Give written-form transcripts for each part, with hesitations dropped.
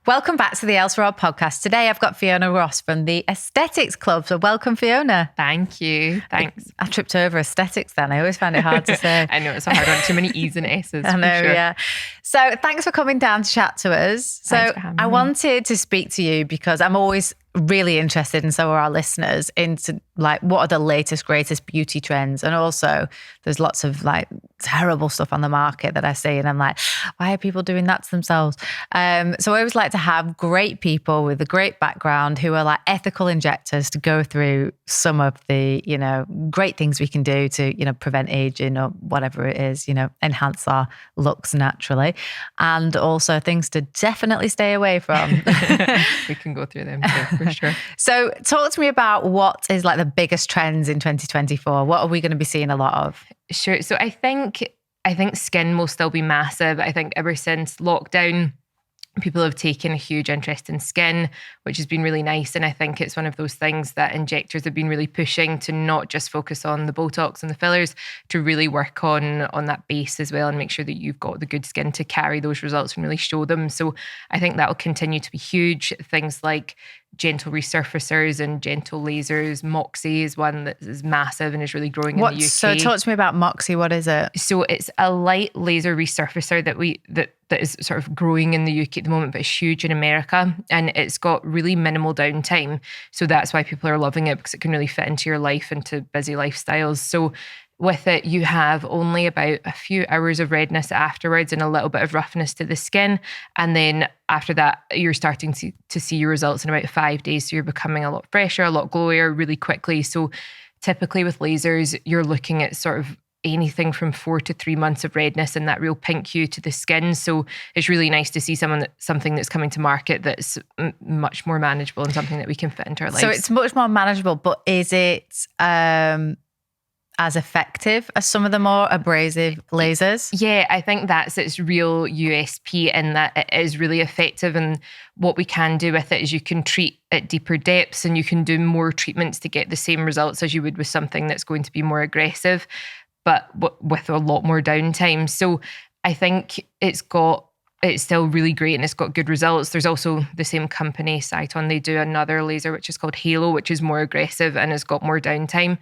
Welcome back to the Elle-Sera podcast. Today I've got Fiona Ross from the Aesthetics Club. So welcome, Fiona. Thank you. Thanks. I tripped over aesthetics then. I always find it hard to say. I know, it's a hard one. Too many E's and S's. I know, sure. yeah. So thanks for coming down to chat to us. So I wanted to speak to you because I'm always really interested, and so are our listeners, into like what are the latest, greatest beauty trends. And also there's lots of like terrible stuff on the market that I see and I'm like, why are people doing that to themselves? So I always like to have great people with a great background who are like ethical injectors to go through some of the, you know, great things we can do to, you know, prevent aging or whatever it is, you know, enhance our looks naturally, and also things to definitely stay away from. We can go through them too, for sure. So talk to me about what is like the biggest trends in 2024. What are we going to be seeing a lot of? Sure. So I think skin will still be massive. I think ever since lockdown, people have taken a huge interest in skin, which has been really nice. And I think it's one of those things that injectors have been really pushing to not just focus on the Botox and the fillers, to really work on that base as well and make sure that you've got the good skin to carry those results and really show them. So I think that will continue to be huge. Things like gentle resurfacers and gentle lasers. MOXI is one that is massive and is really growing in the UK. So talk to me about MOXI. What is it? So it's a light laser resurfacer that is sort of growing in the UK at the moment, but it's huge in America, and it's got really minimal downtime. So that's why people are loving it, because it can really fit into your life, into busy lifestyles. So with it, you have only about a few hours of redness afterwards and a little bit of roughness to the skin. And then after that, you're starting to see your results in about 5 days. So you're becoming a lot fresher, a lot glowier really quickly. So typically with lasers, you're looking at sort of anything from 4 to 3 months of redness and that real pink hue to the skin. So it's really nice to see something that's coming to market that's much more manageable and something that we can fit into our lives. So it's much more manageable, but is it as effective as some of the more abrasive lasers? Yeah, I think that's its real USP, in that it is really effective. And what we can do with it is you can treat at deeper depths and you can do more treatments to get the same results as you would with something that's going to be more aggressive, but with a lot more downtime. So I think it's still really great and it's got good results. There's also the same company, Cyton, they do another laser which is called Halo, which is more aggressive and has got more downtime.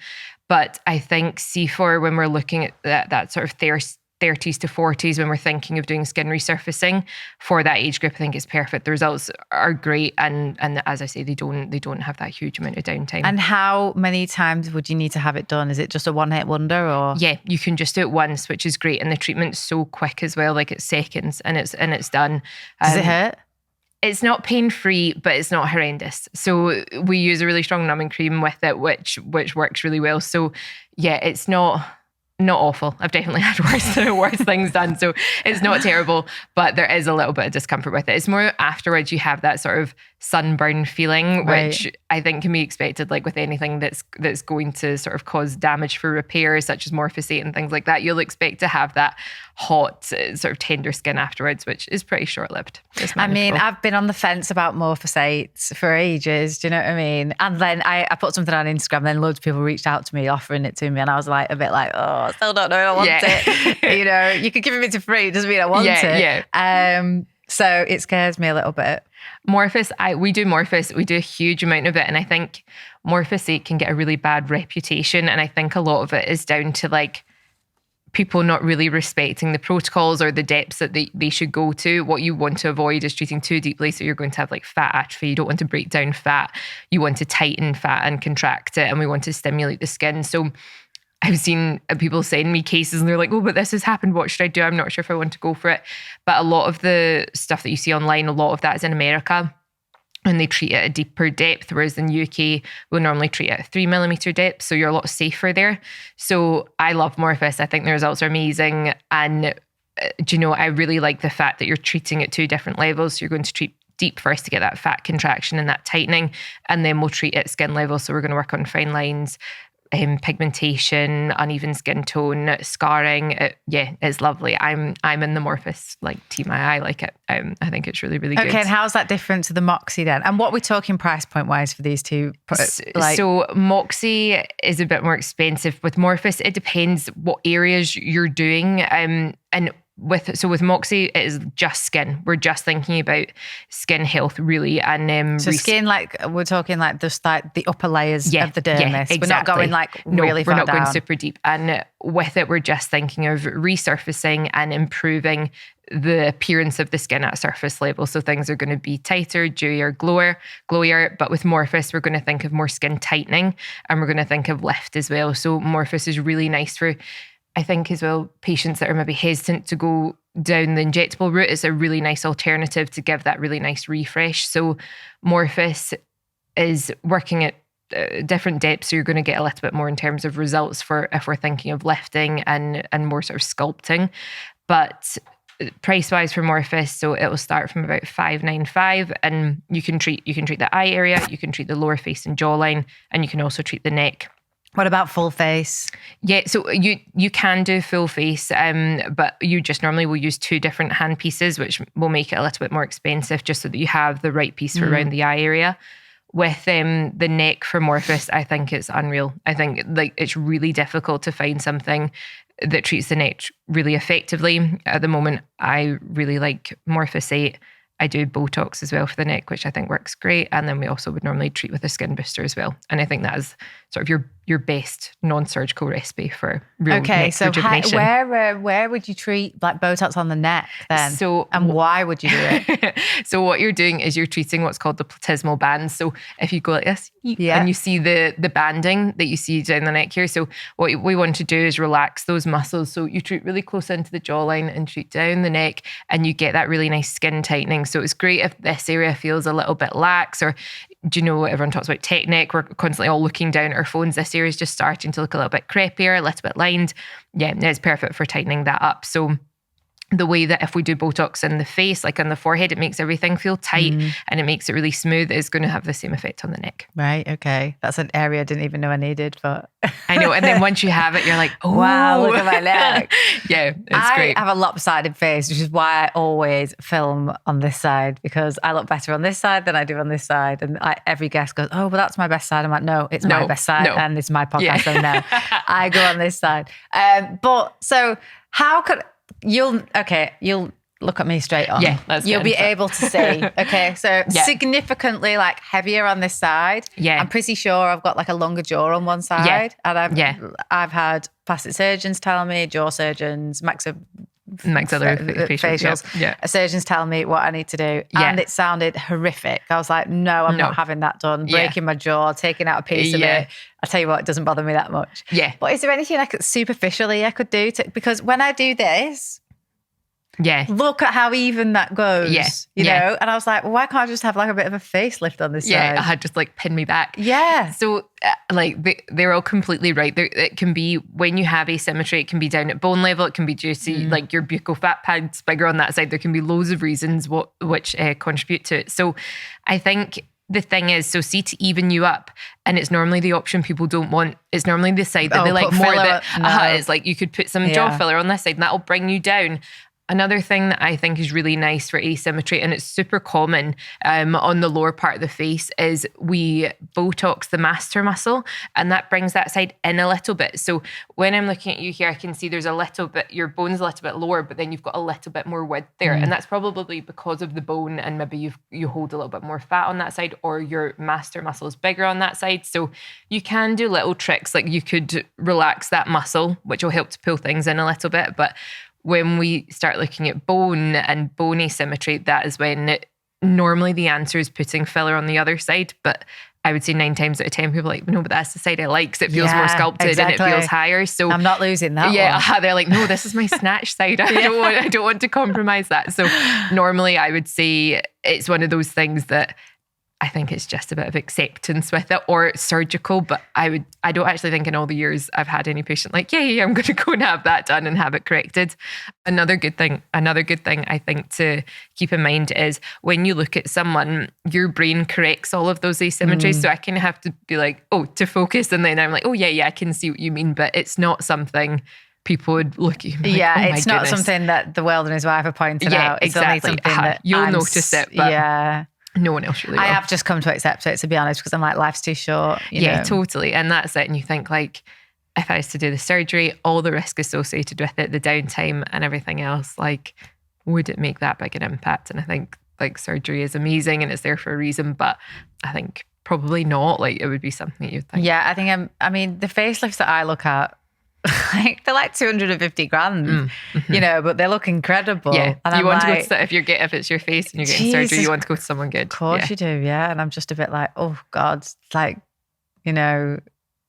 But I think C4, when we're looking at that sort of 30s to 40s, when we're thinking of doing skin resurfacing for that age group, I think it's perfect. The results are great, and as I say, they don't have that huge amount of downtime. And how many times would you need to have it done? Is it just a one-hit wonder, or? Yeah, you can just do it once, which is great, and the treatment's so quick as well. Like it's seconds, and it's done. Does it hurt? It's not pain-free, but it's not horrendous. So we use a really strong numbing cream with it, which works really well. So yeah, it's not awful. I've definitely had worse things done. So it's not terrible, but there is a little bit of discomfort with it. It's more afterwards you have that sort of sunburn feeling, which I think can be expected, like with anything that's going to sort of cause damage for repair, such as Morpheus and things like that. You'll expect to have that hot, sort of tender skin afterwards, which is pretty short-lived. I mean, I've been on the fence about Morpheus for ages. Do you know what I mean? And then I put something on Instagram, then loads of people reached out to me offering it to me, and I was like a bit like, oh, I still don't know if I want it. You know, you could give it to free, it doesn't mean I want it. Yeah. So it scares me a little bit. Morpheus, we do Morpheus. We do a huge amount of it. And I think Morpheus can get a really bad reputation. And I think a lot of it is down to like people not really respecting the protocols or the depths that they should go to. What you want to avoid is treating too deeply. So you're going to have like fat atrophy. You don't want to break down fat. You want to tighten fat and contract it. And we want to stimulate the skin. So I've seen people send me cases and they're like, oh, but this has happened. What should I do? I'm not sure if I want to go for it. But a lot of the stuff that you see online, a lot of that is in America, and they treat it at a deeper depth, whereas in the UK, we'll normally treat it at 3mm depth. So you're a lot safer there. So I love Morpheus. I think the results are amazing. And do you know, I really like the fact that you're treating at two different levels. So you're going to treat deep first to get that fat contraction and that tightening, and then we'll treat at skin level. So we're going to work on fine lines, pigmentation, uneven skin tone, scarring. It's lovely. I'm in the Morpheus team. I like it. I think it's really, really good. Okay, and how's that different to the MOXI then? And what are we talking price point wise for these two? So MOXI is a bit more expensive. With Morpheus, it depends what areas you're doing. And with MOXI, it is just skin. We're just thinking about skin health, really. And so skin, like we're talking like just like the upper layers of the dermis. Yeah, exactly. We're not going like really far down. We're not going super deep. And with it, we're just thinking of resurfacing and improving the appearance of the skin at surface level. So things are going to be tighter, dewier, glowier. But with Morpheus, we're going to think of more skin tightening, and we're going to think of lift as well. So Morpheus is really nice for, I think as well, patients that are maybe hesitant to go down the injectable route. It's a really nice alternative to give that really nice refresh. So Morpheus is working at different depths, so you're going to get a little bit more in terms of results for if we're thinking of lifting and more sort of sculpting. But price wise for Morpheus, so it will start from about $595, and you can treat the eye area, you can treat the lower face and jawline, and you can also treat the neck. What about full face? Yeah, so you can do full face, but you just normally will use 2 different hand pieces, which will make it a little bit more expensive, just so that you have the right piece for around the eye area. With the neck for Morpheus, I think it's unreal. I think like it's really difficult to find something that treats the neck really effectively. At the moment, I really like Morpheus 8. I do Botox as well for the neck, which I think works great. And then we also would normally treat with a skin booster as well. And I think that is sort of your best non-surgical recipe for real neck rejuvenation. Where would you treat like Botox on the neck then? And why would you do it? So what you're doing is you're treating what's called the platysmal bands. So if you go like this, and you see the banding that you see down the neck here. So what we want to do is relax those muscles. So you treat really close into the jawline and treat down the neck, and you get that really nice skin tightening. So it's great if this area feels a little bit lax, or do you know, everyone talks about tech neck. We're constantly all looking down at our phones. This area is just starting to look a little bit crepier, a little bit lined. Yeah, it's perfect for tightening that up. So the way that if we do Botox in the face, like on the forehead, it makes everything feel tight and it makes it really smooth, is going to have the same effect on the neck. Right, okay. That's an area I didn't even know I needed, but... I know, and then once you have it, you're like, oh. Wow, look at my neck. Yeah, it's great. I have a lopsided face, which is why I always film on this side, because I look better on this side than I do on this side. And every guest goes, oh, well, that's my best side. I'm like, no, it's my best side, and it's my podcast, so no. I go on this side. But so how could... You'll look at me straight on. Yeah, you'll be able to see. Okay, so significantly like heavier on this side. Yeah, I'm pretty sure I've got like a longer jaw on one side, and I've had plastic surgeons tell me, jaw surgeons, maxillary facials. Surgeons tell me what I need to do, and it sounded horrific. I was like, no, I'm not having that done. Breaking my jaw, taking out a piece of it. I tell you what, it doesn't bother me that much. Yeah. But is there anything superficially I could do because when I do this, look at how even that goes. You know? And I was like, well, why can't I just have like a bit of a facelift on this side? Yeah, I had just like pin me back. Yeah. So they're all completely right. It can be when you have asymmetry, it can be down at bone level. It can be due to like your buccal fat pads bigger on that side. There can be loads of reasons which contribute to it. So I think the thing is, so see, to even you up, and it's normally the option people don't want. It's normally the side that they like more. It's like you could put some jaw filler on this side and that'll bring you down. Another thing that I think is really nice for asymmetry, and it's super common on the lower part of the face, is we Botox the masseter muscle, and that brings that side in a little bit. So when I'm looking at you here, I can see there's a little bit, your bone's a little bit lower, but then you've got a little bit more width there. And that's probably because of the bone, and maybe you hold a little bit more fat on that side, or your masseter muscle is bigger on that side. So you can do little tricks, like you could relax that muscle, which will help to pull things in a little bit. But when we start looking at bone and bone asymmetry, that is when normally the answer is putting filler on the other side. But I would say 9 times out of 10 people are like, no, but that's the side I like, because it feels more sculpted and it feels higher. So I'm not losing that one. They're like, no, this is my snatch side. I don't want to compromise that. So normally I would say it's one of those things that I think it's just a bit of acceptance with it, or surgical. But I don't actually think in all the years I've had any patient like, I'm going to go and have that done and have it corrected. Another good thing I think to keep in mind is when you look at someone, your brain corrects all of those asymmetries. So I kind of have to be like, to focus. And then I'm like, I can see what you mean. But it's not something people would look at you like, it's not something that the world and his wife have pointed out. It's only something that you'll notice it. But no one else really will. I have just come to accept it, to be honest, because I'm like, life's too short. You know? Totally. And that's it. And you think like, if I was to do the surgery, all the risk associated with it, the downtime and everything else, like, would it make that big an impact? And I think like surgery is amazing and it's there for a reason, but I think probably not. Like, it would be something that you'd think. Yeah, I think I mean, the facelifts that I look at, like, they're like 250 grand, you know, but they look incredible. Yeah, and you want to go to, if it's your face and you're getting surgery, you want to go to someone good. Of course you do, yeah. And I'm just a bit like, oh God, like, you know,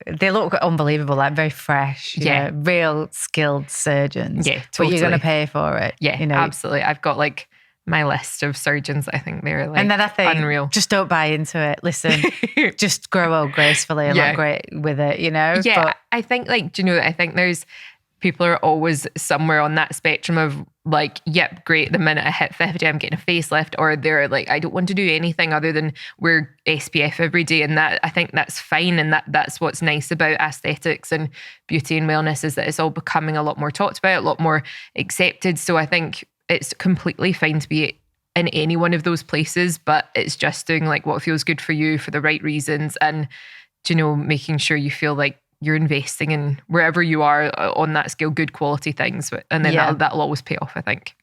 they look unbelievable, like very fresh, you know, real skilled surgeons. Yeah, totally. But you're going to pay for it. Yeah, you know? Absolutely. I've got like my list of surgeons. I think they're like, and then I think, unreal. Just don't buy into it. Listen, just grow old gracefully and look great with it, you know? Yeah, but I think like, do you know, I think there's, people are always somewhere on that spectrum of like, yep, great, the minute I hit 50, I'm getting a facelift, or they're like, I don't want to do anything other than wear SPF every day. And that, I think that's fine. And that's what's nice about aesthetics and beauty and wellness, is that it's all becoming a lot more talked about, a lot more accepted. So I think it's completely fine to be in any one of those places, but it's just doing like what feels good for you for the right reasons. And, you know, making sure you feel like you're investing in, wherever you are on that scale, good quality things. And then that'll always pay off, I think.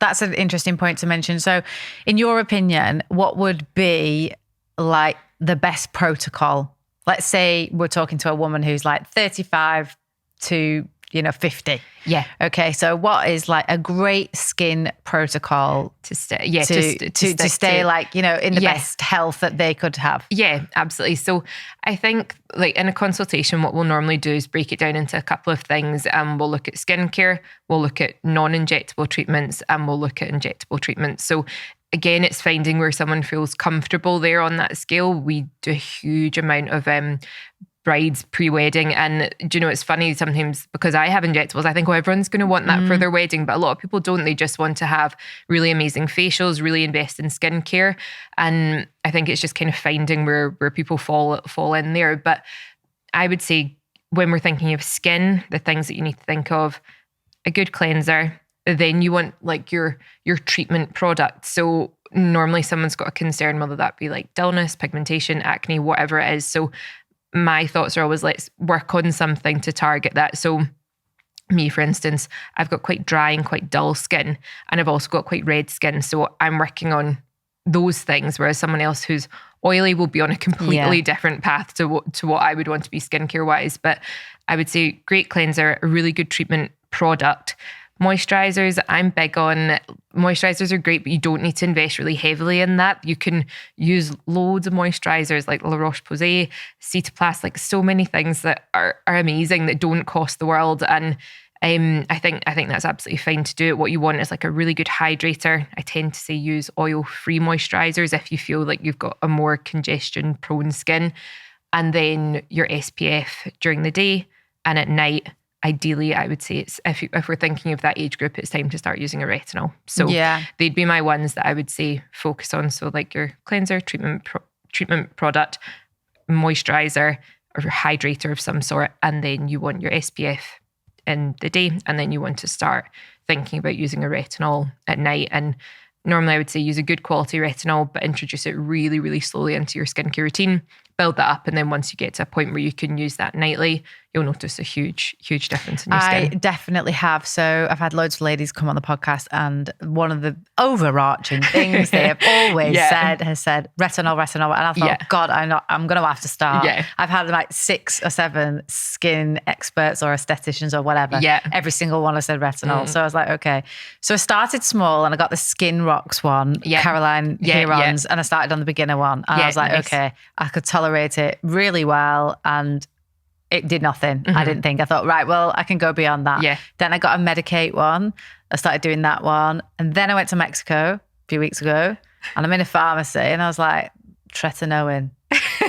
That's an interesting point to mention. So in your opinion, what would be like the best protocol? Let's say we're talking to a woman who's like 35 to, 50. Yeah. Okay. So what is like a great skin protocol to stay? Yeah. To stay like, in the best health that they could have. Yeah, absolutely. So I think like in a consultation, what we'll normally do is break it down into a couple of things. We'll look at skincare, we'll look at non-injectable treatments, and we'll look at injectable treatments. So again, it's finding where someone feels comfortable there on that scale. We do a huge amount of brides pre-wedding, and it's funny sometimes, because I have injectables, I think everyone's going to want that for their wedding, but a lot of people don't. They just want to have really amazing facials, really invest in skincare, and I think it's just kind of finding where people fall in there. But I would say when we're thinking of skin, the things that you need to think of: a good cleanser, then you want like your treatment product. So normally someone's got a concern, whether that be like dullness, pigmentation, acne, whatever it is. So my thoughts are always, let's work on something to target that. So me, for instance, I've got quite dry and quite dull skin, and I've also got quite red skin. So I'm working on those things, whereas someone else who's oily will be on a completely different path to what I would want to be skincare wise. But I would say great cleanser, a really good treatment product. Moisturizers, I'm big on. Moisturizers are great, but you don't need to invest really heavily in that. You can use loads of moisturizers like La Roche-Posay, Cetoplast, like so many things that are amazing that don't cost the world. And I think that's absolutely fine to do it. What you want is like a really good hydrator. I tend to say use oil-free moisturizers if you feel like you've got a more congestion-prone skin. And then your SPF during the day, and at night, ideally, I would say it's if we're thinking of that age group, it's time to start using a retinol. So they'd be my ones that I would say focus on. So like your cleanser, treatment product, moisturizer, or hydrator of some sort, and then you want your SPF in the day, and then you want to start thinking about using a retinol at night. And normally I would say use a good quality retinol, but introduce it really, really slowly into your skincare routine. Build that up, and then once you get to a point where you can use that nightly, you'll notice a huge, huge difference in your skin. I definitely have. So I've had loads of ladies come on the podcast, and one of the overarching things they have always has said retinol. And I thought, God, I'm going to have to start. Yeah. I've had like 6 or 7 skin experts or estheticians or whatever. Yeah. Every single one has said retinol. So I was like, okay. So I started small, and I got the Skin Rocks one, Caroline Heron's, and I started on the beginner one. And I was like, okay, I could tolerate it really well, and it did nothing. I didn't think. I thought, right, well, I can go beyond that. Yeah. Then I got a Medicate one. I started doing that one, and then I went to Mexico a few weeks ago, and I'm in a pharmacy, and I was like, tretinoin.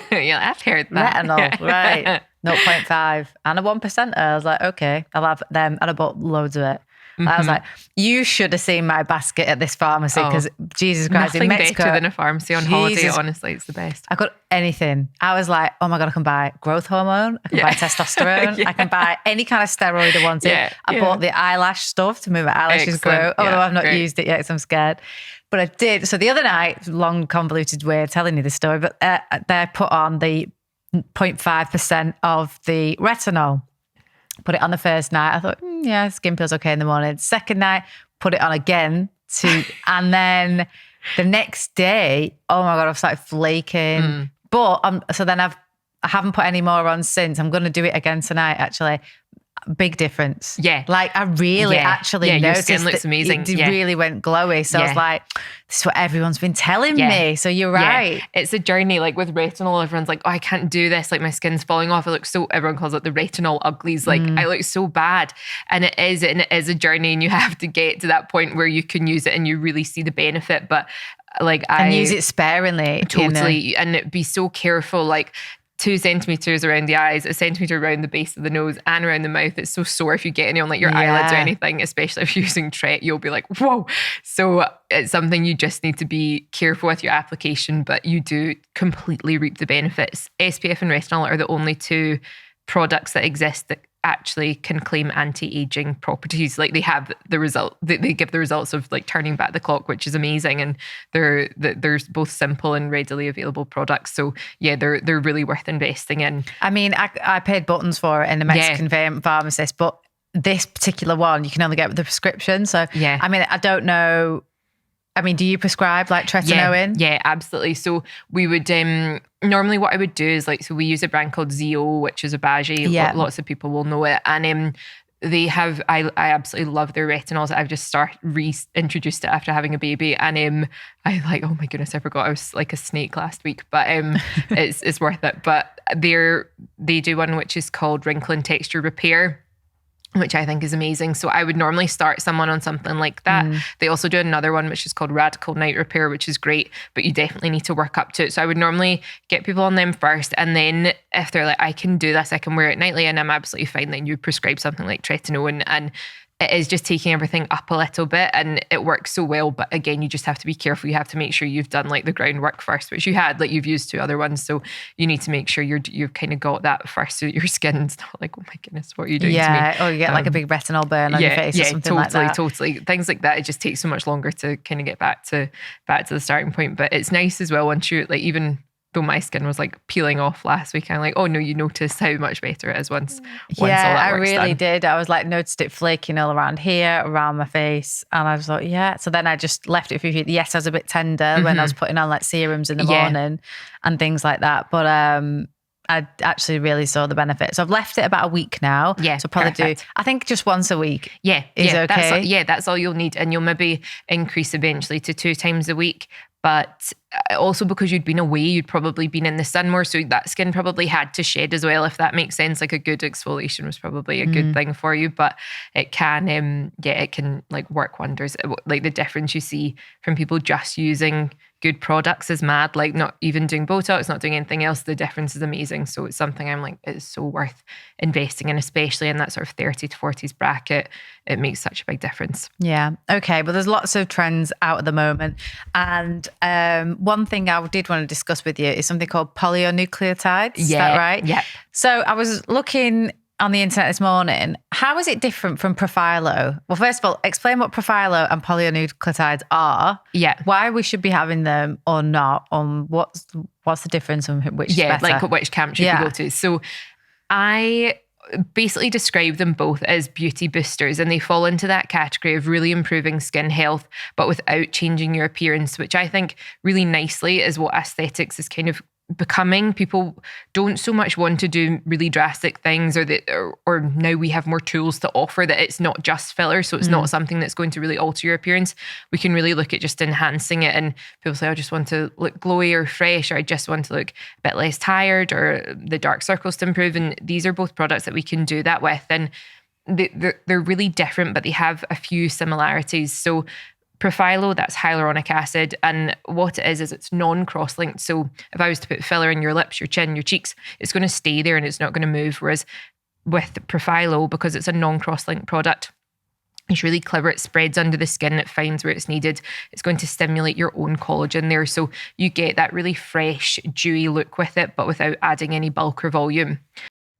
Yeah, I've heard that. Retinol, right? 0.5 and a 1%. I was like, okay, I'll have them, and I bought loads of it. I was like, you should have seen my basket at this pharmacy, because Jesus Christ, in Mexico. Better than a pharmacy on holiday, honestly, it's the best. I got anything. I was like, oh my God, I can buy growth hormone, I can buy testosterone, I can buy any kind of steroid I wanted. I bought the eyelash stuff to make my eyelashes grow, although I've not used it yet, so I'm scared. But I did. So the other night, long convoluted way of telling you this story, but they put on the 0.5% of the retinol. Put it on the first night. I thought, yeah, skin feels okay in the morning. Second night, put it on again and then the next day, oh my God, I've started flaking. But so then I haven't put any more on since. I'm going to do it again tonight, actually. Big difference. Yeah. Like I really actually noticed your skin looks amazing. It really went glowy. So I was like, this is what everyone's been telling me. So you're right. It's a journey. Like with retinol, everyone's like, oh, I can't do this. Like my skin's falling off. It looks so, everyone calls it the retinol uglies. Like I look so bad. And it is a journey, and you have to get to that point where you can use it and you really see the benefit. But like and use it sparingly. Totally. And be so careful. Like 2 centimeters around the eyes, 1 centimeter around the base of the nose and around the mouth. It's so sore if you get any on like your eyelids or anything, especially if you're using Tret, you'll be like, whoa. So it's something you just need to be careful with your application, but you do completely reap the benefits. SPF and retinol are the only 2 products that exist that actually can claim anti-aging properties. Like they have the result, they give the results of like turning back the clock, which is amazing. And they're both simple and readily available products. So yeah, they're really worth investing in. I mean, I paid buttons for it in the Mexican pharmacist, but this particular one you can only get with the prescription. So I mean, I don't know. I mean, do you prescribe like tretinoin? Yeah, absolutely. So we would, normally what I would do is like, so we use a brand called ZO, which is a Baji. Lots of people will know it. And they have, I absolutely love their retinols. I've just reintroduced it after having a baby. And I like, oh my goodness, I forgot I was like a snake last week, but it's worth it. But they do one which is called Wrinkle and Texture Repair, which I think is amazing. So I would normally start someone on something like that. They also do another one, which is called Radical Night Repair, which is great, but you definitely need to work up to it. So I would normally get people on them first. And then if they're like, I can do this, I can wear it nightly and I'm absolutely fine, then you prescribe something like tretinoin, and it is just taking everything up a little bit and it works so well. But again, you just have to be careful. You have to make sure you've done like the groundwork first, which you had, like you've used 2 other ones. So you need to make sure you've kind of got that first so your skin's not like, oh my goodness, what are you doing to me? Or you get like a big retinol burn on your face or something like that. Totally. Things like that. It just takes so much longer to kind of get back to the starting point. But it's nice as well once you like, even though my skin was like peeling off last week, I'm like, oh no, you notice how much better it is once all that I work's really done. did. I was like, noticed it flaking all around here, around my face. And I was like, yeah. So then I just left it for a few feet. Yes, I was a bit tender when I was putting on like serums in the morning and things like that. But I actually really saw the benefit. So I've left it about a week now. Yeah, so probably do, I think just once a week. Is okay. That's all you'll need. And you'll maybe increase eventually to 2 times a week. But also because you'd been away, you'd probably been in the sun more. So that skin probably had to shed as well, if that makes sense. Like a good exfoliation was probably a good thing for you, but it can, it can like work wonders. Like the difference you see from people just using good products is mad. Like not even doing Botox, not doing anything else. The difference is amazing. So it's something I'm like, it's so worth investing in, especially in that sort of 30 to 40s bracket. It makes such a big difference. Yeah. Okay. But there's lots of trends out at the moment. And one thing I did want to discuss with you is something called polynucleotides. Is that right? Yeah. So I was looking on the internet this morning. How is it different from Profilo? Well, first of all, explain what Profilo and polynucleotides are. Yeah. Why we should be having them or not. What's the difference and which is better? Like which camp should you go to? So I basically describe them both as beauty boosters, and they fall into that category of really improving skin health, but without changing your appearance, which I think really nicely is what aesthetics is kind of becoming. People don't so much want to do really drastic things, or now we have more tools to offer that it's not just filler, so it's not something that's going to really alter your appearance. We can really look at just enhancing it, and people say, I just want to look glowy or fresh, or I just want to look a bit less tired, or the dark circles to improve. And these are both products that we can do that with, and they're really different, but they have a few similarities. So Profilo, that's hyaluronic acid. And what it is it's non-cross-linked. So if I was to put filler in your lips, your chin, your cheeks, it's going to stay there and it's not going to move. Whereas with Profilo, because it's a non-cross-linked product, it's really clever. It spreads under the skin. It finds where it's needed. It's going to stimulate your own collagen there. So you get that really fresh, dewy look with it, but without adding any bulk or volume.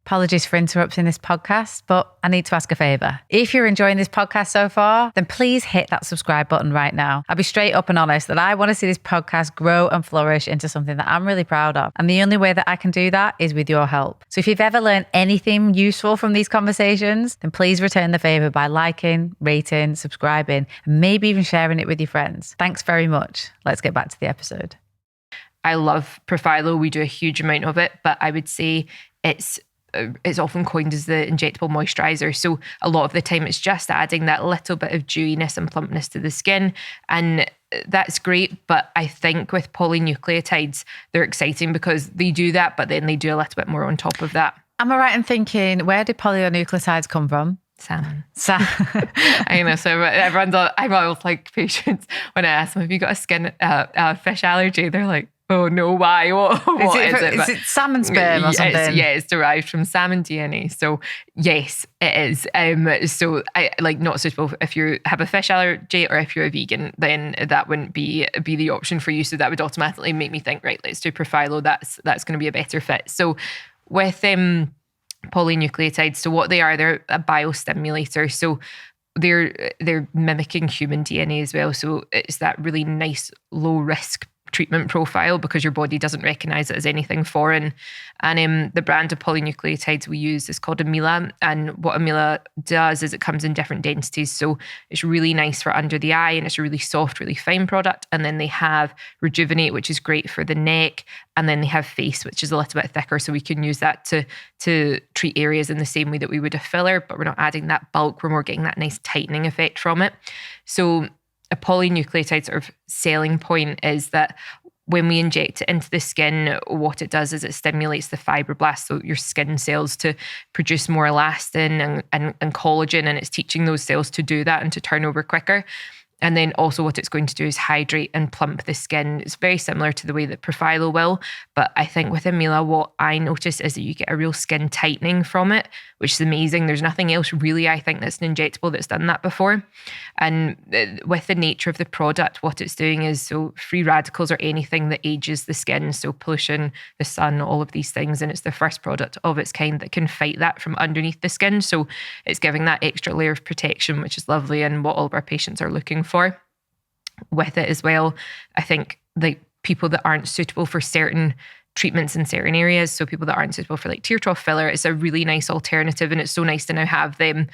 Apologies for interrupting this podcast, but I need to ask a favour. If you're enjoying this podcast so far, then please hit that subscribe button right now. I'll be straight up and honest that I want to see this podcast grow and flourish into something that I'm really proud of. And the only way that I can do that is with your help. So if you've ever learned anything useful from these conversations, then please return the favour by liking, rating, subscribing, and maybe even sharing it with your friends. Thanks very much. Let's get back to the episode. I love Profhilo. We do a huge amount of it, but I would say it's often coined as the injectable moisturizer. So a lot of the time it's just adding that little bit of dewiness and plumpness to the skin. And that's great. But I think with polynucleotides, they're exciting because they do that, but then they do a little bit more on top of that. Am I right in thinking, where did polynucleotides come from? Salmon. I know. So I'm always like patients when I ask them, have you got a fish allergy? They're like, oh no, why? What is it? Is it salmon sperm or something? It's derived from salmon DNA. So yes, it is. So I not suitable if you have a fish allergy or if you're a vegan, then that wouldn't be the option for you. So that would automatically make me think, right, let's do Profhilo. That's going to be a better fit. So with polynucleotides, so what they are, they're a biostimulator. So they're mimicking human DNA as well. So it's that really nice low risk treatment profile because your body doesn't recognize it as anything foreign. And the brand of polynucleotides we use is called Amila. And what Amila does is it comes in different densities. So it's really nice for under the eye and it's a really soft, really fine product. And then they have Rejuvenate, which is great for the neck. And then they have Face, which is a little bit thicker. So we can use that to treat areas in the same way that we would a filler, but we're not adding that bulk. We're more getting that nice tightening effect from it. So a polynucleotide sort of selling point is that when we inject it into the skin, what it does is it stimulates the fibroblasts, so your skin cells, to produce more elastin and collagen, and it's teaching those cells to do that and to turn over quicker. And then also what it's going to do is hydrate and plump the skin. It's very similar to the way that Profhilo will. But I think with Amila, what I notice is that you get a real skin tightening from it, which is amazing. There's nothing else really, I think, that's an injectable that's done that before. And with the nature of the product, what it's doing is so free radicals or anything that ages the skin, so pollution, the sun, all of these things. And it's the first product of its kind that can fight that from underneath the skin. So it's giving that extra layer of protection, which is lovely and what all of our patients are looking for. With it as well, I think like people that aren't suitable for certain treatments in certain areas, so people that aren't suitable for like tear trough filler, it's a really nice alternative, and it's so nice to now have an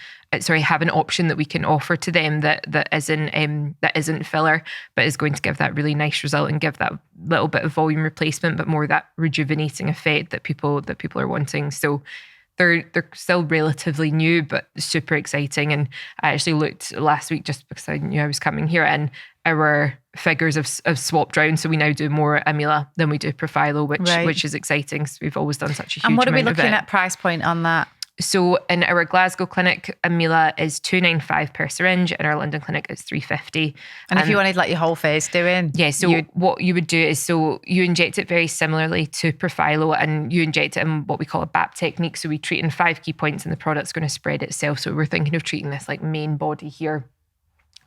option that we can offer to them that isn't filler, but is going to give that really nice result and give that little bit of volume replacement, but more that rejuvenating effect that people are wanting. So they're still relatively new, but super exciting. And I actually looked last week just because I knew I was coming here, and our figures have swapped round. So we now do more Amila than we do Profhilo, which is exciting. So we've always done such a huge amount of it. And what are we looking at price point on that? So in our Glasgow clinic, Amila is $295 per syringe. In our London clinic, it's $350. And if you wanted like your whole face doing? Yeah, so what you would do is, so you inject it very similarly to Profhilo, and you inject it in what we call a BAP technique. So we treat in 5 key points and the product's going to spread itself. So we're thinking of treating this like main body here.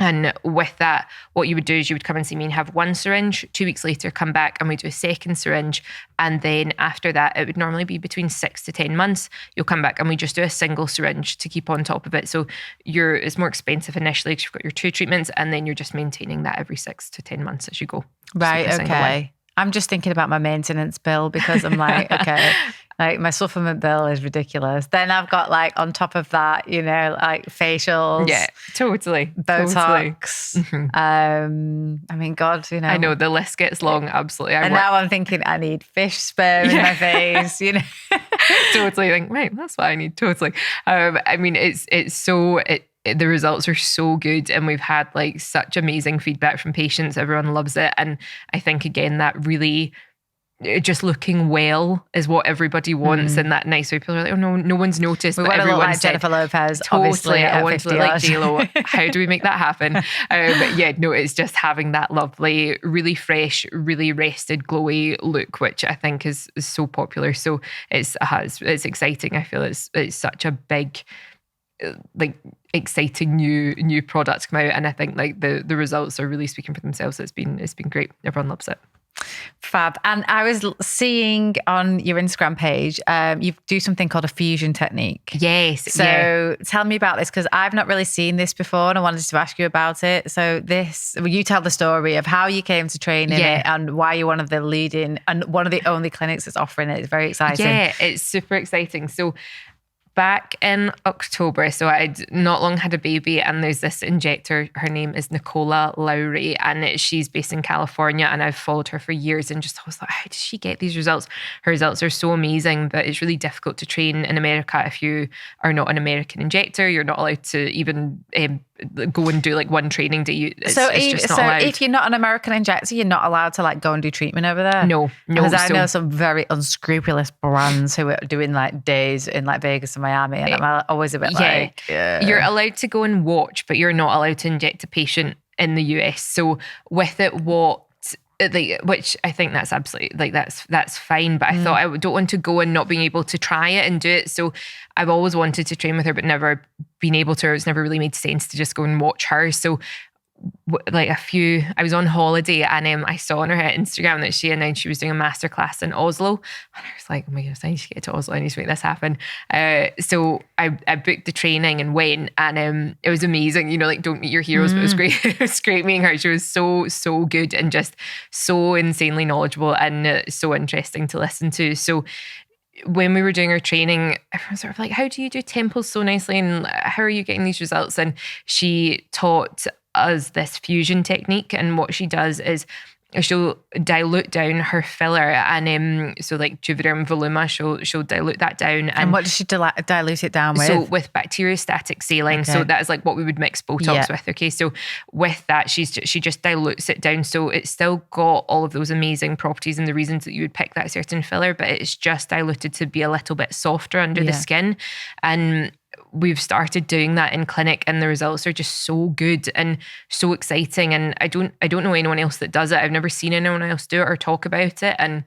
And with that, what you would do is you would come and see me and have 1 syringe. 2 weeks later, come back and we do a 2nd syringe. And then after that, it would normally be between 6 to 10 months. You'll come back and we just do a single syringe to keep on top of it. So it's more expensive initially because you've got your 2 treatments, and then you're just maintaining that every 6 to 10 months as you go. Right, okay. I'm just thinking about my maintenance bill because I'm like, okay, like my supplement bill is ridiculous. Then I've got like on top of that, like facials. Yeah, totally. Botox. Totally. I mean, God, I know the list gets long, absolutely. Now I'm thinking I need fish sperm in my face, Totally. Like, right, that's what I need. Totally. I mean, the results are so good, and we've had like such amazing feedback from patients. Everyone loves it. And I think again, that really just looking well is what everybody wants in that nice way. People are like, oh no one's noticed. We want to look like Jennifer Lopez, totally, obviously. I want to look like J-Lo. How do we make that happen? It's just having that lovely, really fresh, really rested, glowy look, which I think is so popular. So it's exciting. I feel it's such a big, like exciting new product come out, and I think like the results are really speaking for themselves. It's been great. Everyone loves it. Fab. And I was seeing on your Instagram page, you do something called a fusion technique. Yes. So tell me about this, because I've not really seen this before and I wanted to ask you about it. So you tell the story of how you came to train in it and why you're one of the leading and one of the only clinics that's offering it. It's very exciting. Yeah, it's super exciting. So back in October, so I'd not long had a baby, and there's this injector, her name is Nicola Lowry, and she's based in California, and I've followed her for years and just was like, how does she get these results? Her results are so amazing, but it's really difficult to train in America if you are not an American injector. You're not allowed to even go and do like one training day. It's just not allowed. If you're not an American injector, you're not allowed to like go and do treatment over there? No. Because I know some very unscrupulous brands who are doing like days in like Vegas and Miami, and I'm always a bit you're allowed to go and watch, but you're not allowed to inject a patient in the US. So with it, which I think that's absolutely like that's fine, but I thought I don't want to go and not being able to try it and do it. So I've always wanted to train with her, but never been able to. It's never really made sense to just go and watch her. So I was on holiday, and I saw on her Instagram that she announced she was doing a masterclass in Oslo, and I was like, oh my goodness, I need to get to Oslo, I need to make this happen. So I booked the training and went, and it was amazing. You know, like, don't meet your heroes, but it was great. It was great meeting her. She was so good and just so insanely knowledgeable and so interesting to listen to. So when we were doing our training, everyone was sort of like, how do you do temples so nicely, and how are you getting these results? And she taught us this fusion technique, and what she does is she'll dilute down her filler, and so like Juvederm Voluma, she'll dilute that down. And what does she dilute it down with? So with bacteriostatic saline. Okay. So that is like what we would mix Botox with. Okay, so with that, she just dilutes it down, so it's still got all of those amazing properties and the reasons that you would pick that certain filler, but it's just diluted to be a little bit softer under the skin. And we've started doing that in clinic, and the results are just so good and so exciting. And I don't know anyone else that does it. I've never seen anyone else do it or talk about it. And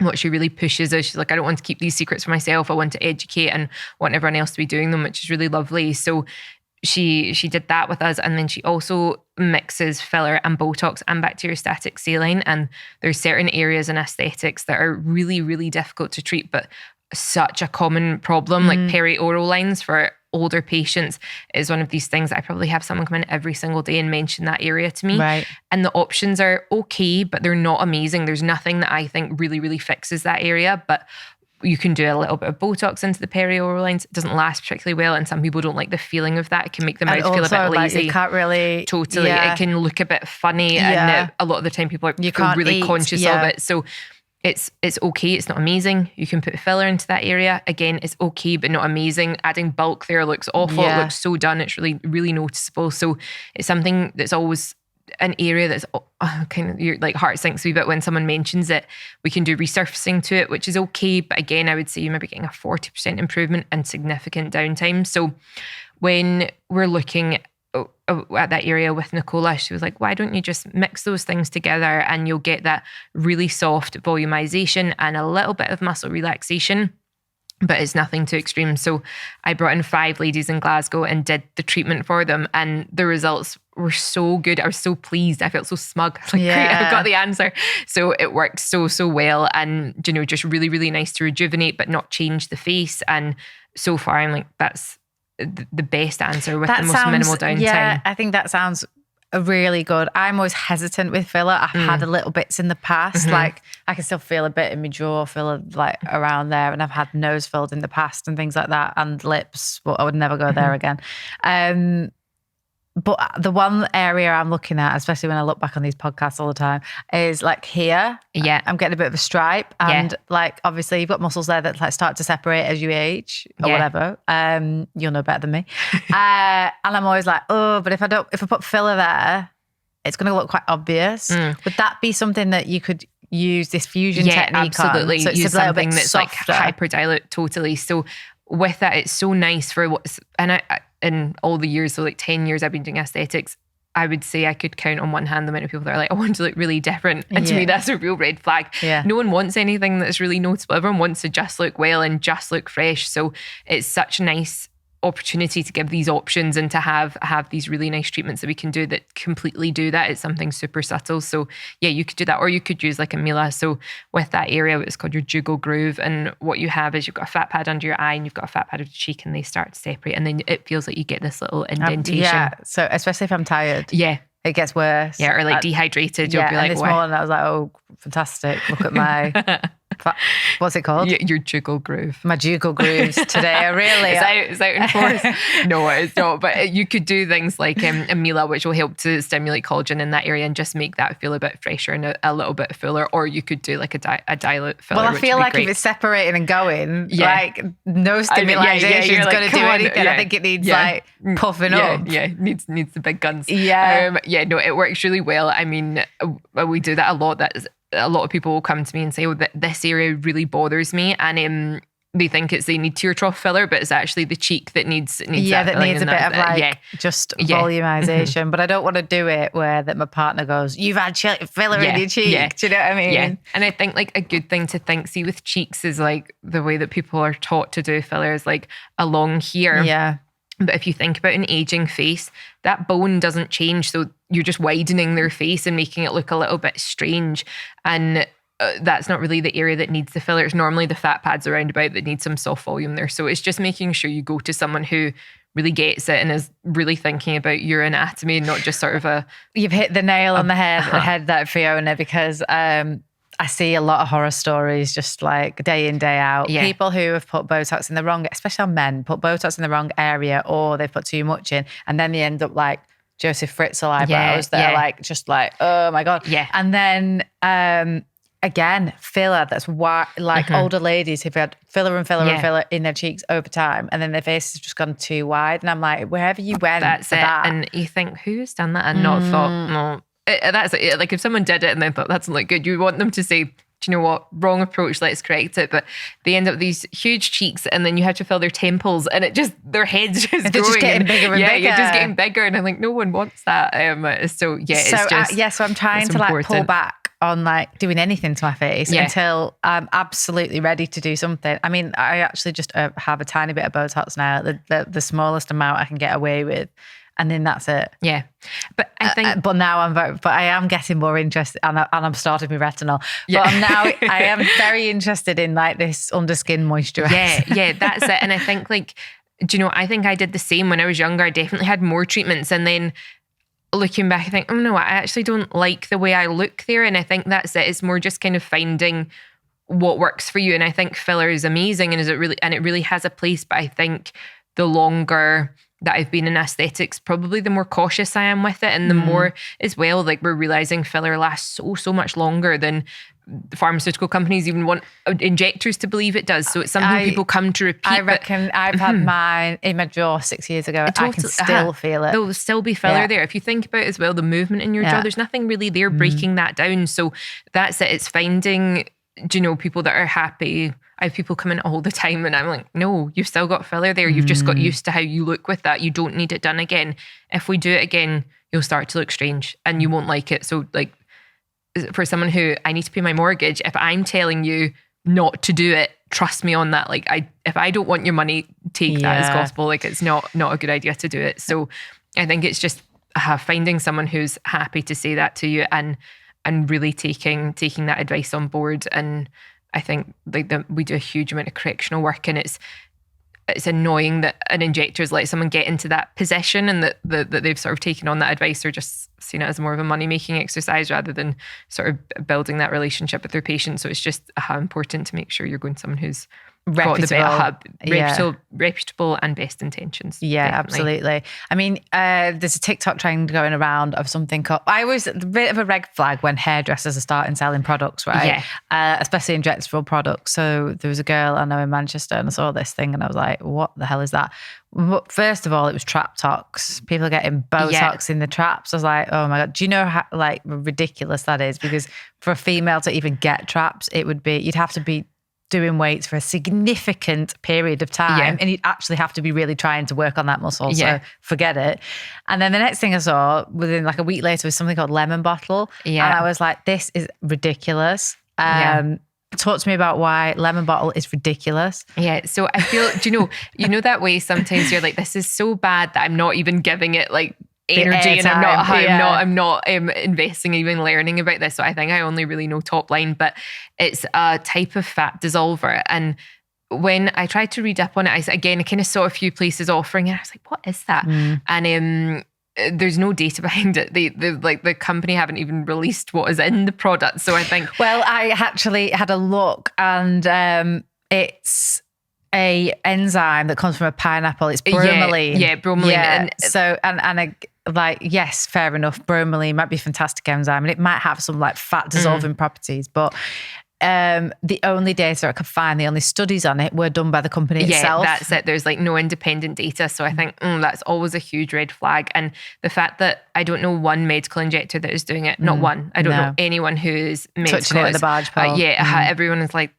what she really pushes is she's like, I don't want to keep these secrets for myself. I want to educate and want everyone else to be doing them, which is really lovely. So she did that with us. And then she also mixes filler and Botox and bacteriostatic saline. And there's certain areas in aesthetics that are really, really difficult to treat, but such a common problem, like perioral lines for older patients is one of these things that I probably have someone come in every single day and mention that area to me. Right. And the options are okay, but they're not amazing. There's nothing that I think really, really fixes that area, but you can do a little bit of Botox into the perioral lines. It doesn't last particularly well, and some people don't like the feeling of that. It can make the mouth feel a bit lazy. Like, you can't really... Totally. It can look a bit funny, and a lot of the time people are really conscious of it. So it's okay. It's not amazing. You can put filler into that area. Again, it's okay, but not amazing. Adding bulk there looks awful. It looks so done. It's really, really noticeable. So it's something that's always an area that's kind of, your like heart sinks a wee bit when someone mentions it. We can do resurfacing to it, which is okay. But again, I would say you might be getting a 40% improvement and significant downtime. So when we're looking at that area with Nicola, she was like, why don't you just mix those things together and you'll get that really soft volumization and a little bit of muscle relaxation, but it's nothing too extreme. So I brought in 5 ladies in Glasgow and did the treatment for them, and the results were so good. I was so pleased. I felt so smug. I was like, great, I've got the answer. So it worked so well, and just really, really nice to rejuvenate but not change the face. And so far I'm like, that's the best answer with the most minimal downtime. Yeah, I think that sounds really good. I'm always hesitant with filler. I've had a little bits in the past. Like I can still feel a bit in my jaw, filler like around there, and I've had nose filled in the past and things like that, and lips, but I would never go there again. But the one area I'm looking at, especially when I look back on these podcasts all the time, is like here. Yeah. I'm getting a bit of a stripe. And like, obviously you've got muscles there that like start to separate as you age or whatever. You'll know better than me. And I'm always like, but if I put filler there, it's going to look quite obvious. Would that be something that you could use this fusion technique absolutely. on? So it's use a little something bit that's softer. like hyperdilute, totally. So with that, it's so nice for what's, and I in all the years, so like 10 years I've been doing aesthetics, I would say I could count on one hand the amount of people that are like, I want to look really different. And to me, that's a real red flag. Yeah. No one wants anything that's really noticeable. Everyone wants to just look well and just look fresh. So it's such nice opportunity to give these options and to have these really nice treatments that we can do that completely do that. It's something super subtle. So yeah, you could do that, or you could use like a Mila. So with that area, it's called your jugal groove, and what you have is you've got a fat pad under your eye and you've got a fat pad of the cheek, and they start to separate, and then it feels like you get this little indentation. Yeah, so especially if I'm tired. Yeah. It gets worse. Yeah, or like dehydrated. You'll be like, and this morning I was like, oh, fantastic. Look at my, what's it called? Your jugal groove. My jugal grooves today are really... It's out in force. No, it's not. But you could do things like a Mila, which will help to stimulate collagen in that area and just make that feel a bit fresher and a little bit fuller. Or you could do like a dilute filler. Well, I feel like if it's separating and going, like no stimulation is going to do anything. I think it needs like puffing up. Yeah, needs the big guns. Yeah. No, it works really well. I mean, we do that a lot. A lot of people will come to me and say, oh, this area really bothers me. And they think it's the need tear trough filler, but it's actually the cheek that needs that needs a bit of like just volumization. But I don't want to do it where that my partner goes, you've had filler in your cheek. Yeah. Do you know what I mean? Yeah. And I think like a good thing to see with cheeks is like the way that people are taught to do filler is like along here. Yeah. But if you think about an aging face, that bone doesn't change. So you're just widening their face and making it look a little bit strange. And that's not really the area that needs the filler. It's normally the fat pads around about that need some soft volume there. So it's just making sure you go to someone who really gets it and is really thinking about your anatomy and not just sort of a... You've hit the nail on the head that Fiona, because... I see a lot of horror stories just like day in, day out. Yeah. People who have put Botox in the wrong, especially on men, put Botox in the wrong area, or they've put too much in, and then they end up like Joseph Fritzl eyebrows. They're like, just like, oh my God. Yeah. And then again, filler, that's why like older ladies who've had filler and filler in their cheeks over time, and then their face has just gone too wide. And I'm like, wherever you went, that's it. That. And you think, who's done that and not thought, no. That's it. Like if someone did it and they thought that's not good, you want them to say, do you know what, wrong approach, let's correct it. But they end up with these huge cheeks, and then you have to fill their temples, and it just, their heads just growing. Just getting bigger and bigger. You're just getting bigger, and I'm like, no one wants that. So I'm trying to like pull back on like doing anything to my face until I'm absolutely ready to do something. I mean, I actually just have a tiny bit of Botox now, the smallest amount I can get away with. And then that's it. Yeah. But I think... but now I am getting more interested, and I'm starting with retinol. Yeah. But I am very interested in like this under skin moisturizer. Yeah, that's it. And I think like, do you know, I think I did the same when I was younger. I definitely had more treatments. And then looking back, I think, oh no, I actually don't like the way I look there. And I think that's it. It's more just kind of finding what works for you. And I think filler is amazing, and it really has a place. But I think the longer that I've been in aesthetics, probably the more cautious I am with it, and the more as well, like we're realizing filler lasts so much longer than the pharmaceutical companies even want injectors to believe it does. So it's something people come to repeat. I reckon I've had mine in my jaw 6 years ago. I can still feel it. There will still be filler there. If you think about as well, the movement in your jaw, there's nothing really there breaking that down. So that's it. It's finding, do you know, people that are happy. I have people come in all the time and I'm like, no, you've still got filler there. You've just got used to how you look with that. You don't need it done again. If we do it again, you'll start to look strange and you won't like it. So like for someone who I need to pay my mortgage, if I'm telling you not to do it, trust me on that. Like if I don't want your money, take that as gospel. Like it's not a good idea to do it. So I think it's just finding someone who's happy to say that to you and really taking that advice on board. And I think like we do a huge amount of correctional work, and it's annoying that an injector's let someone get into that position and that they've sort of taken on that advice or just seen it as more of a money-making exercise rather than sort of building that relationship with their patient. So it's just important to make sure you're going to someone who's reputable and best intentions. Yeah, definitely. Absolutely. I mean, there's a TikTok trend going around of something called, I was a bit of a red flag when hairdressers are starting selling products, right? Yeah. Especially injectable products. So there was a girl I know in Manchester and I saw this thing and I was like, what the hell is that? First of all, it was trap tox. People are getting Botox in the traps. I was like, oh my God, do you know how like ridiculous that is? Because for a female to even get traps, you'd have to be doing weights for a significant period of time and you'd actually have to be really trying to work on that muscle. So forget it. And then the next thing I saw within like a week later was something called lemon bottle. Yeah. And I was like, this is ridiculous. talk to me about why lemon bottle is ridiculous. Yeah. So I feel, do you know that way sometimes you're like, this is so bad that I'm not even giving it like energy, and I'm not investing even learning about this. So I think I only really know top line, but it's a type of fat dissolver. And when I tried to read up on it, I kind of saw a few places offering it. I was like, what is that? And there's no data behind it. The company haven't even released what is in the product. So I think, well, I actually had a look, and it's a enzyme that comes from a pineapple. It's bromelain. Yeah, bromelain. Yeah. Yes, fair enough. Bromelain might be a fantastic enzyme, and it might have some like fat dissolving properties, but the only data I could find, the only studies on it were done by the company itself. Yeah, that's it. There's like no independent data. So I think that's always a huge red flag. And the fact that I don't know one medical injector that is doing it, not one. I don't know anyone who is medical. Touching it with a barge pole. Everyone is like,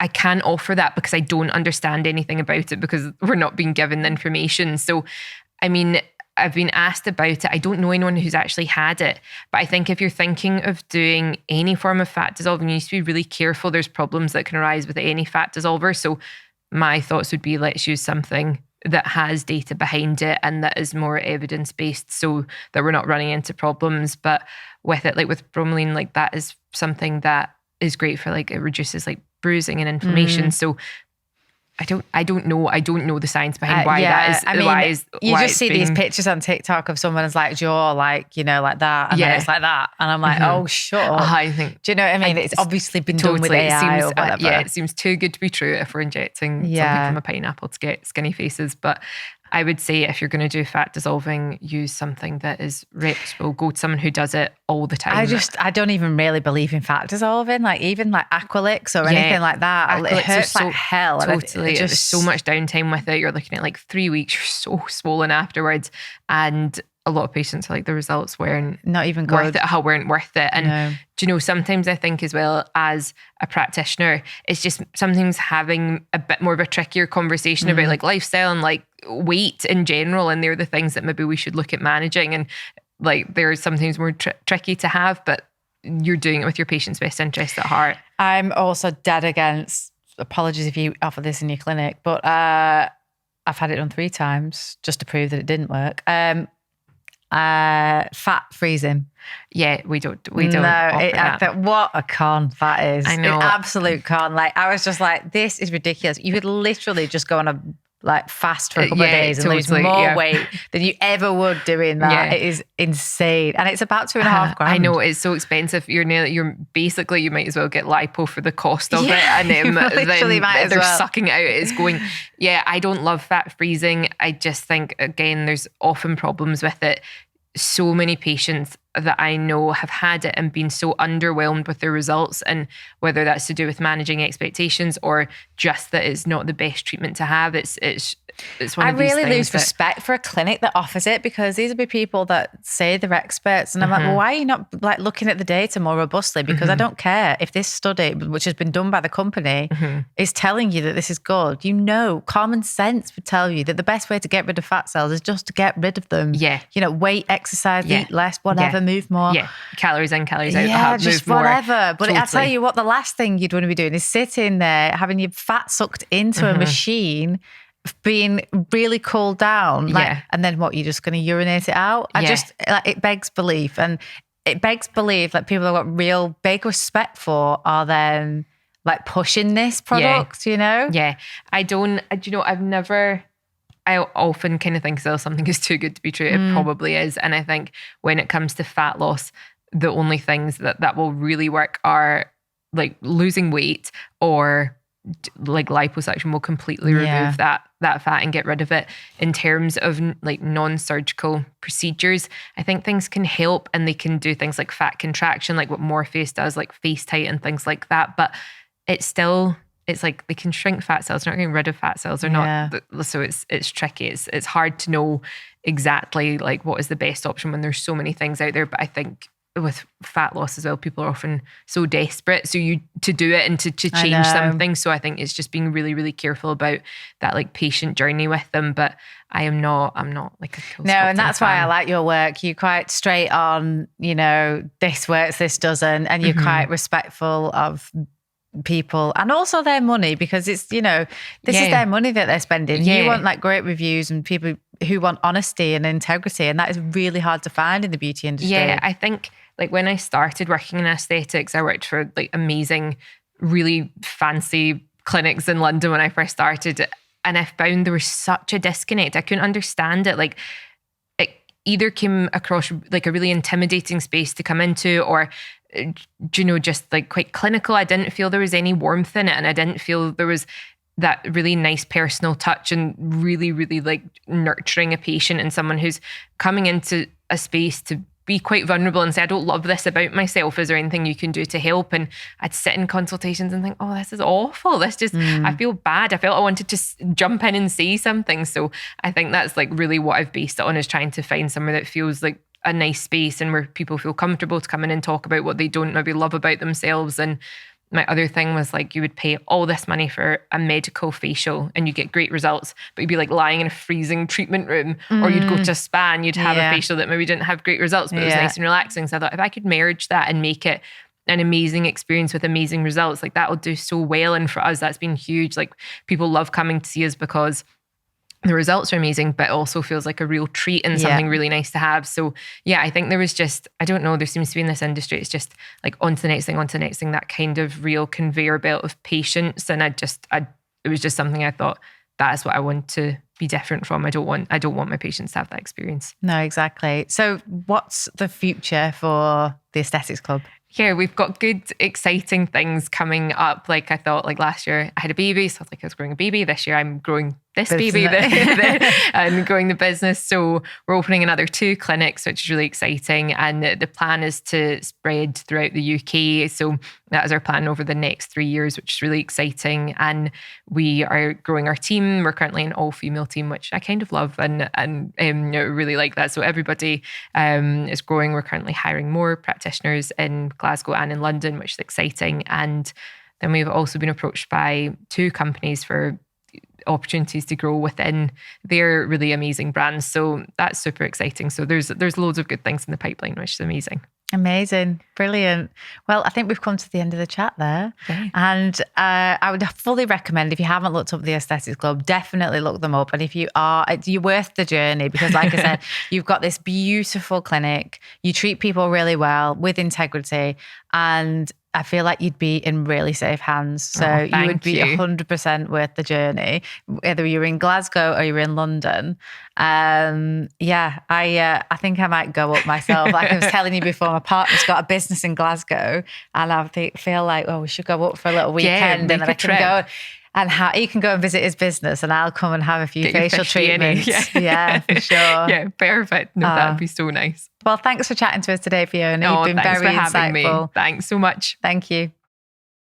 I can't offer that because I don't understand anything about it because we're not being given the information. So, I mean, I've been asked about it. I don't know anyone who's actually had it, but I think if you're thinking of doing any form of fat dissolving, you need to be really careful. There's problems that can arise with any fat dissolver. So my thoughts would be, let's use something that has data behind it and that is more evidence-based so that we're not running into problems. But with it, like with bromelain, like that is something that is great for, like, it reduces like bruising and inflammation. So I don't know the science behind why that is. I mean, you just see these pictures on TikTok of someone's like jaw, like, you know, like that, and then it's like that, and I'm like, oh, shut up. I think. Do you know what I mean? It's obviously been done with AI or whatever. It seems too good to be true if we're injecting something from a pineapple to get skinny faces. But I would say if you're going to do fat dissolving, use something that is reputable. Go to someone who does it all the time. I don't even really believe in fat dissolving, like even like Aqualix or anything like that. Aqualix, it hurts like hell. Totally. There's so much downtime with it. You're looking at like 3 weeks. You're so swollen afterwards. And a lot of patients are like, the results weren't not even good. Weren't worth it. And do you know, sometimes I think as well as a practitioner, it's just sometimes having a bit more of a trickier conversation about like lifestyle and like weight in general. And they're the things that maybe we should look at managing. And like they're sometimes more tricky to have, but you're doing it with your patient's best interest at heart. I'm also dead against, apologies if you offer this in your clinic, but I've had it done 3 times just to prove that it didn't work. Fat freezing. Yeah, we don't that. What a con that is. I know. An absolute con. Like, I was just like, this is ridiculous. You could literally just go on a like fast for a couple of days and lose more weight than you ever would doing that. It is insane. And it's about $2.5 grand. I know, it's so expensive. You're basically, you might as well get lipo for the cost of it. And then they're sucking out. It's going, I don't love fat freezing. I just think, again, there's often problems with it. So many patients that I know have had it and been so underwhelmed with their results, and whether that's to do with managing expectations or just that it's not the best treatment to have. It's one of these things. I really lose respect for a clinic that offers it, because these will be people that say they're experts, and I'm like, well, why are you not like looking at the data more robustly? Because I don't care if this study, which has been done by the company, is telling you that this is good. You know, common sense would tell you that the best way to get rid of fat cells is just to get rid of them. You know, weight, exercise, eat less, whatever. Move more. Calories in, calories out. Just move whatever. More. But I'll tell you what, the last thing you'd want to be doing is sitting there having your fat sucked into a machine, being really cooled down. And then what, you're just going to urinate it out? It begs belief. And it begs belief that people I've got real big respect for are then like pushing this product, you know? I often kind of think something is too good to be true. It probably is. And I think when it comes to fat loss, the only things that will really work are like losing weight, or like liposuction will completely remove that fat and get rid of it. In terms of like non-surgical procedures, I think things can help, and they can do things like fat contraction, like what Morpheus does, like face tight and things like that. But it's like they can shrink fat cells. They're not getting rid of fat cells. They're not. So it's tricky. It's hard to know exactly like what is the best option when there's so many things out there. But I think with fat loss as well, people are often so desperate. So to do it and to change something. So I think it's just being really, really careful about that like patient journey with them. But I'm not like a No, and that's why I like your work. You're quite straight on, this works, this doesn't. And you're quite respectful of people and also their money, because it's, this is their money that they're spending. You want like great reviews and people who want honesty and integrity. And that is really hard to find in the beauty industry. Yeah, I think like when I started working in aesthetics, I worked for like amazing, really fancy clinics in London when I first started. And I found there was such a disconnect. I couldn't understand it. Like it either came across like a really intimidating space to come into, or just like quite clinical. I didn't feel there was any warmth in it, and I didn't feel there was that really nice personal touch and really, really like nurturing a patient and someone who's coming into a space to be quite vulnerable and say, I don't love this about myself. Is there anything you can do to help? And I'd sit in consultations and think, oh, this is awful. This just, I feel bad. I felt I wanted to jump in and say something. So I think that's like really what I've based it on, is trying to find somewhere that feels like a nice space and where people feel comfortable to come in and talk about what they don't maybe love about themselves. And my other thing was like, you would pay all this money for a medical facial and you get great results, but you'd be like lying in a freezing treatment room, or you'd go to a spa and you'd have a facial that maybe didn't have great results, but it was nice and relaxing. So I thought if I could merge that and make it an amazing experience with amazing results, like that will do so well. And for us, that's been huge. Like people love coming to see us because the results are amazing, but also feels like a real treat and something really nice to have. So yeah, I think there was just, I don't know, there seems to be in this industry, it's just like on to the next thing, that kind of real conveyor belt of patients. And it was just something I thought, that's what I want to be different from. I don't want my patients to have that experience. No, exactly. So what's the future for the Aesthetics Club? Yeah, we've got good, exciting things coming up. Like I thought, like last year I had a baby, so I was like, I was growing a baby. This year I'm growing this baby and growing the business. So we're opening another 2 clinics, which is really exciting. And the plan is to spread throughout the UK. So that is our plan over the next 3 years, which is really exciting. And we are growing our team. We're currently an all-female team, which I kind of love and really like that. So everybody is growing. We're currently hiring more practitioners in Glasgow and in London, which is exciting. And then we've also been approached by 2 companies for opportunities to grow within their really amazing brands. So that's super exciting. So there's loads of good things in the pipeline, which is amazing. Amazing. Brilliant. Well, I think we've come to the end of the chat there. Okay. And I would fully recommend, if you haven't looked up the Aesthetics Club, definitely look them up. And if you are, you're worth the journey, because like I said, you've got this beautiful clinic. You treat people really well with integrity, and I feel like you'd be in really safe hands. So you would be 100% worth the journey, whether you're in Glasgow or you're in London. I think I might go up myself. Like I was telling you before, my partner's got a business in Glasgow, and I feel like, we should go up for a little weekend, and then I can go. And he can go and visit his business, and I'll come and have a few facial treatments. Yeah, for sure. Yeah, perfect. No, that'd be so nice. Well, thanks for chatting to us today, Fiona. You've been very insightful. Me. Thanks so much. Thank you.